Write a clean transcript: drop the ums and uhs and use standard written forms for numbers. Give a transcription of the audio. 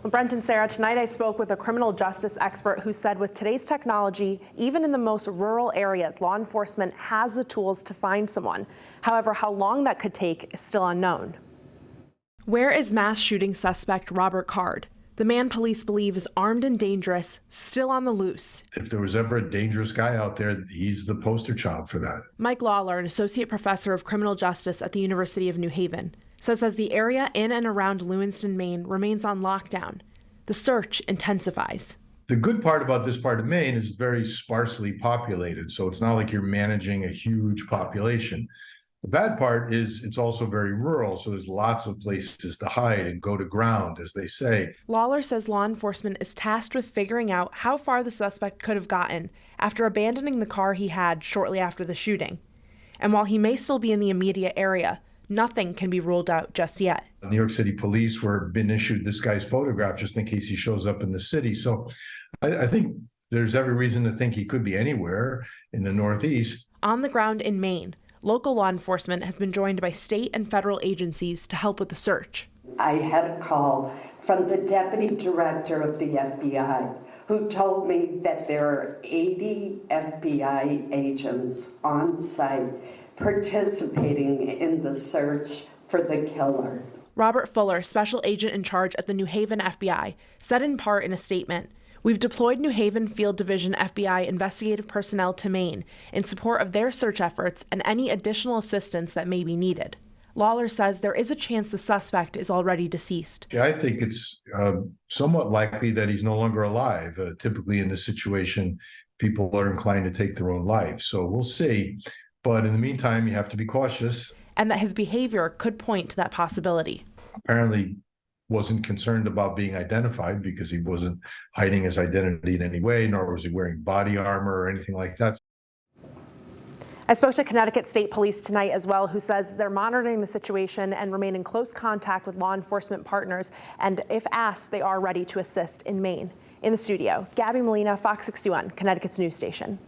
Well, Brent and Sarah, tonight I spoke with a criminal justice expert who said with today's technology, even in the most rural areas, law enforcement has the tools to find someone. However, how long that could take is still unknown. Where is mass shooting suspect Robert Card? The man police believe is armed and dangerous, still on the loose. If there was ever a dangerous guy out there, he's the poster child for that. Mike Lawler, an associate professor of criminal justice at the University of New Haven, says as the area in and around Lewiston, Maine remains on lockdown, the search intensifies. The good part about this part of Maine is very sparsely populated, so it's not like you're managing a huge population. The bad part is it's also very rural, so there's lots of places to hide and go to ground, as they say. Lawler says law enforcement is tasked with figuring out how far the suspect could have gotten after abandoning the car he had shortly after the shooting. And while he may still be in the immediate area, nothing can be ruled out just yet. New York City police were been issued this guy's photograph just in case he shows up in the city. So I think there's every reason to think he could be anywhere in the Northeast. On the ground in Maine, local law enforcement has been joined by state and federal agencies to help with the search. I had a call from the deputy director of the FBI who told me that there are 80 FBI agents on site participating in the search for the killer. Robert Fuller, special agent in charge at the New Haven FBI, said in part in a statement, "We've deployed New Haven Field Division FBI investigative personnel to Maine in support of their search efforts and any additional assistance that may be needed." Lawler says there is a chance the suspect is already deceased. Yeah, I think it's somewhat likely that he's no longer alive. Typically in this situation, people are inclined to take their own lives. So we'll see. But in the meantime, you have to be cautious. And that his behavior could point to that possibility. Apparently wasn't concerned about being identified because he wasn't hiding his identity in any way, nor was he wearing body armor or anything like that. I spoke to Connecticut State Police tonight as well, who says they're monitoring the situation and remain in close contact with law enforcement partners. And if asked, they are ready to assist in Maine. In the studio, Gabby Molina, Fox 61, Connecticut's news station.